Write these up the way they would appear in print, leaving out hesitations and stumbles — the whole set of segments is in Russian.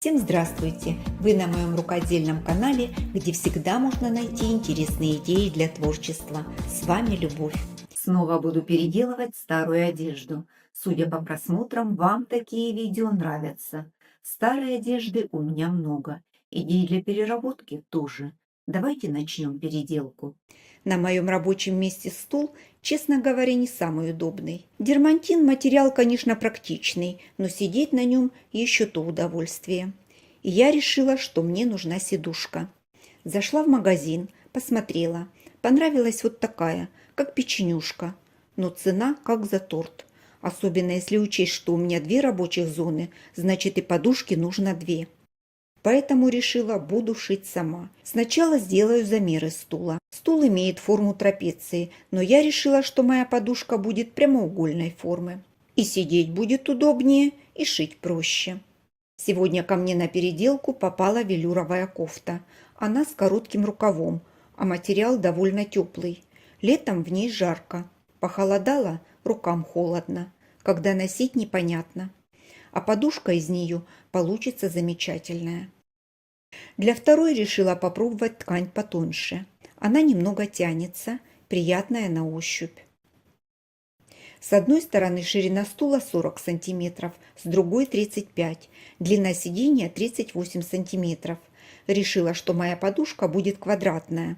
Всем здравствуйте! Вы на моем рукодельном канале, где всегда можно найти интересные идеи для творчества. С вами Любовь. Снова буду переделывать старую одежду. Судя по просмотрам, вам такие видео нравятся. Старой одежды у меня много. Идей для переработки тоже. Давайте начнем переделку. На моем рабочем месте стул, честно говоря, не самый удобный. Дермантин материал, конечно, практичный, но сидеть на нем еще то удовольствие. И я решила, что мне нужна сидушка. Зашла в магазин, посмотрела. Понравилась вот такая, как печенюшка, но цена как за торт. Особенно если учесть, что у меня 2 рабочих зоны, значит и подушки нужно 2. Поэтому решила, буду шить сама. Сначала сделаю замеры стула. Стул имеет форму трапеции, но я решила, что моя подушка будет прямоугольной формы. И сидеть будет удобнее, и шить проще. Сегодня ко мне на переделку попала велюровая кофта. Она с коротким рукавом, а материал довольно теплый. Летом в ней жарко. Похолодало, рукам холодно. Когда носить, непонятно. А подушка из нее получится замечательная. Для второй решила попробовать ткань потоньше. Она немного тянется, приятная на ощупь. С одной стороны ширина стула 40 см, с другой 35 см, длина сиденья 38 см. Решила, что моя подушка будет квадратная.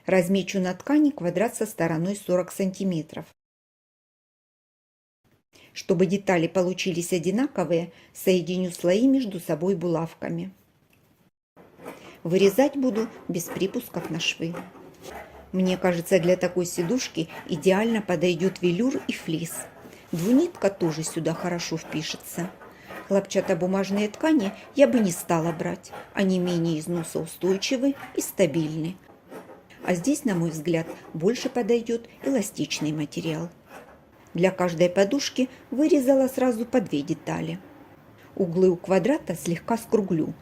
Размечу на ткани квадрат со стороной 40 см. Чтобы детали получились одинаковые, соединю слои между собой булавками. Вырезать буду без припусков на швы. Мне кажется, для такой сидушки идеально подойдет велюр и флис. Двунитка тоже сюда хорошо впишется. Хлопчатобумажные ткани я бы не стала брать. Они менее износоустойчивы и стабильны. А здесь, на мой взгляд, больше подойдет эластичный материал. Для каждой подушки вырезала сразу по 2 детали. Углы у квадрата слегка скруглю,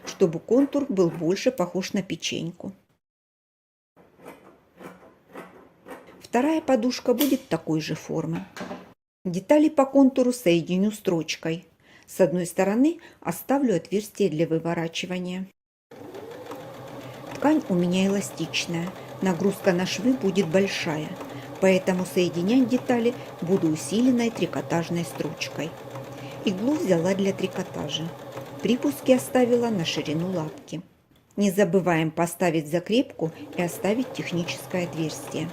чтобы контур был больше похож на печеньку. Вторая подушка будет такой же формы. Детали по контуру соединю строчкой. С одной стороны оставлю отверстие для выворачивания. Ткань у меня эластичная, нагрузка на швы будет большая, поэтому соединять детали буду усиленной трикотажной строчкой. Иглу взяла для трикотажа. Припуски оставила на ширину лапки. Не забываем поставить закрепку и оставить техническое отверстие.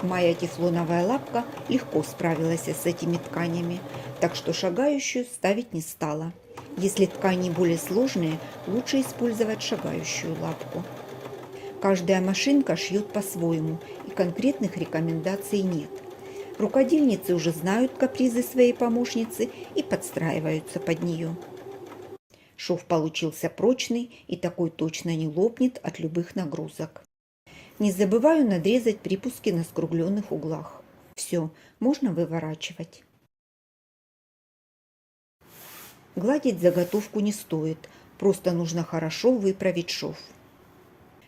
Моя тефлоновая лапка легко справилась с этими тканями, так что шагающую ставить не стала. Если ткани более сложные, лучше использовать шагающую лапку. Каждая машинка шьет по-своему, и конкретных рекомендаций нет. Рукодельницы уже знают капризы своей помощницы и подстраиваются под нее. Шов получился прочный и такой точно не лопнет от любых нагрузок. Не забываю надрезать припуски на скругленных углах. Все, можно выворачивать. Гладить заготовку не стоит, просто нужно хорошо выправить шов.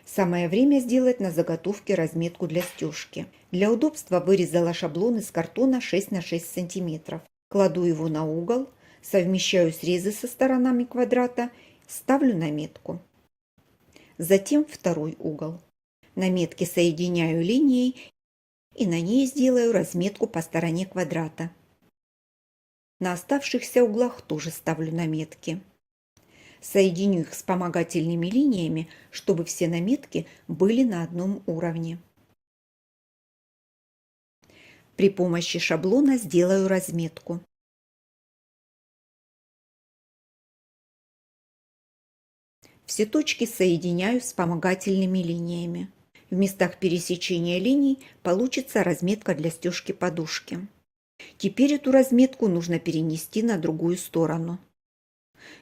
Самое время сделать на заготовке разметку для стежки. Для удобства вырезала шаблон из картона 6 на 6 см. Кладу его на угол, совмещаю срезы со сторонами квадрата, ставлю наметку. Затем второй угол. На метке соединяю линией и на ней сделаю разметку по стороне квадрата. На оставшихся углах тоже ставлю наметки. Соединю их вспомогательными линиями, чтобы все наметки были на одном уровне. При помощи шаблона сделаю разметку. Все точки соединяю вспомогательными линиями. В местах пересечения линий получится разметка для стежки подушки. Теперь эту разметку нужно перенести на другую сторону.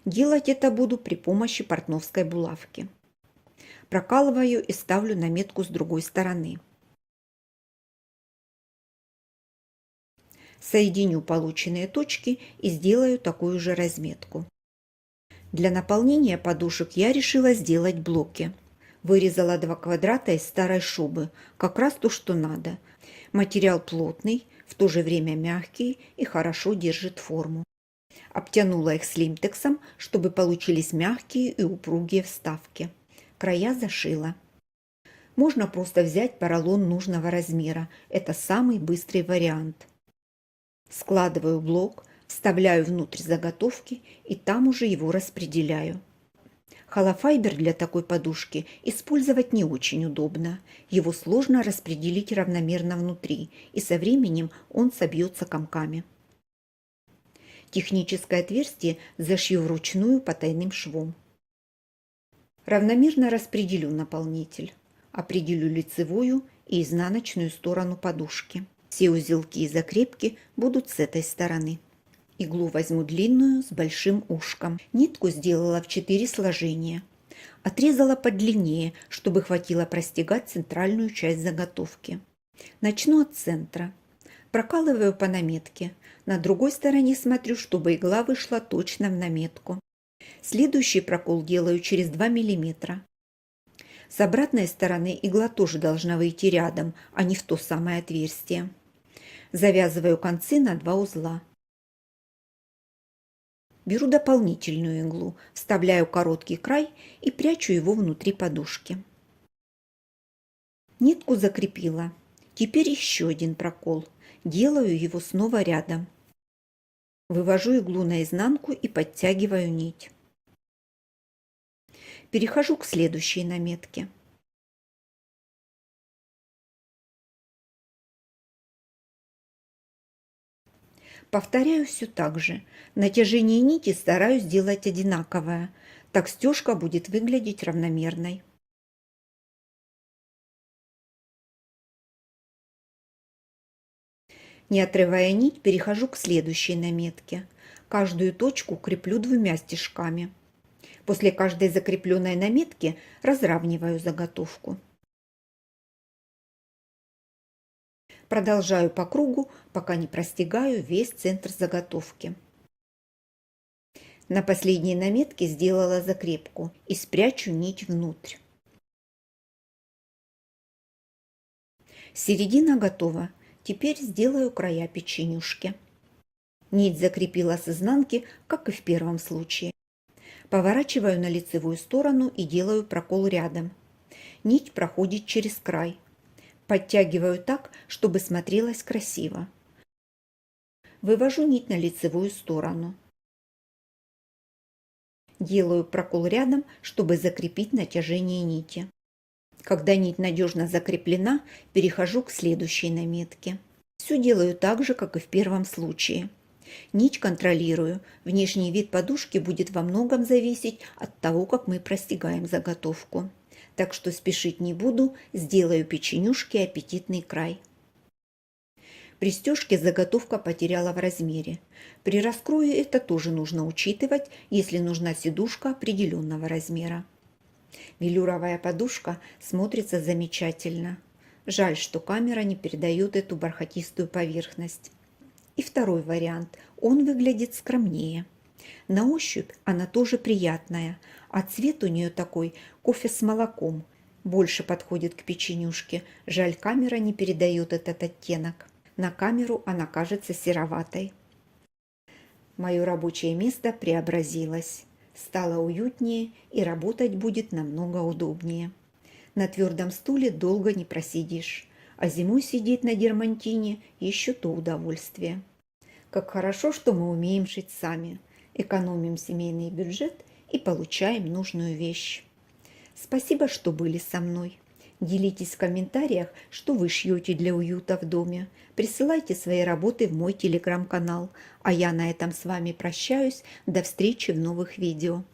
Делать это буду при помощи портновской булавки. Прокалываю и ставлю наметку с другой стороны. Соединю полученные точки и сделаю такую же разметку. Для наполнения подушек я решила сделать блоки. Вырезала 2 квадрата из старой шубы, как раз то, что надо. Материал плотный, в то же время мягкий и хорошо держит форму. Обтянула их слимтексом, чтобы получились мягкие и упругие вставки. Края зашила. Можно просто взять поролон нужного размера. Это самый быстрый вариант. Складываю блок, вставляю внутрь заготовки и там уже его распределяю. Холофайбер для такой подушки использовать не очень удобно. Его сложно распределить равномерно внутри, и со временем он собьется комками. Техническое отверстие зашью вручную потайным швом. Равномерно распределю наполнитель. Определю лицевую и изнаночную сторону подушки. Все узелки и закрепки будут с этой стороны. Иглу возьму длинную с большим ушком. Нитку сделала в 4 сложения. Отрезала подлиннее, чтобы хватило простегать центральную часть заготовки. Начну от центра. Прокалываю по наметке. На другой стороне смотрю, чтобы игла вышла точно в наметку. Следующий прокол делаю через 2 мм. С обратной стороны игла тоже должна выйти рядом, а не в то самое отверстие. Завязываю концы на 2 узла. Беру дополнительную иглу, вставляю короткий край и прячу его внутри подушки. Нитку закрепила. Теперь еще один прокол. Делаю его снова рядом. Вывожу иглу наизнанку и подтягиваю нить. Перехожу к следующей наметке. Повторяю все так же. Натяжение нити стараюсь делать одинаковое. Так стежка будет выглядеть равномерной. Не отрывая нить, перехожу к следующей наметке. Каждую точку креплю 2 стежками. После каждой закрепленной наметки разравниваю заготовку. Продолжаю по кругу, пока не простегаю весь центр заготовки. На последней наметке сделала закрепку и спрячу нить внутрь. Середина готова. Теперь сделаю края печенюшки. Нить закрепила с изнанки, как и в первом случае. Поворачиваю на лицевую сторону и делаю прокол рядом. Нить проходит через край. Подтягиваю так, чтобы смотрелось красиво. Вывожу нить на лицевую сторону. Делаю прокол рядом, чтобы закрепить натяжение нити. Когда нить надежно закреплена, перехожу к следующей наметке. Все делаю так же, как и в первом случае. Нить контролирую. Внешний вид подушки будет во многом зависеть от того, как мы простегаем заготовку. Так что спешить не буду, сделаю печенюшки аппетитный край. При стежке заготовка потеряла в размере. При раскрое это тоже нужно учитывать, если нужна сидушка определенного размера. Велюровая подушка смотрится замечательно. Жаль, что камера не передает эту бархатистую поверхность. И второй вариант. Он выглядит скромнее. На ощупь она тоже приятная, а цвет у нее такой кофе с молоком. Больше подходит к печенюшке. Жаль, камера не передает этот оттенок. На камеру она кажется сероватой. Мое рабочее место преобразилось. Стало уютнее и работать будет намного удобнее. На твердом стуле долго не просидишь, а зимой сидеть на дермантине еще то удовольствие. Как хорошо, что мы умеем шить сами, экономим семейный бюджет и получаем нужную вещь. Спасибо, что были со мной. Делитесь в комментариях, что вы шьете для уюта в доме. Присылайте свои работы в мой телеграм-канал. А я на этом с вами прощаюсь. До встречи в новых видео.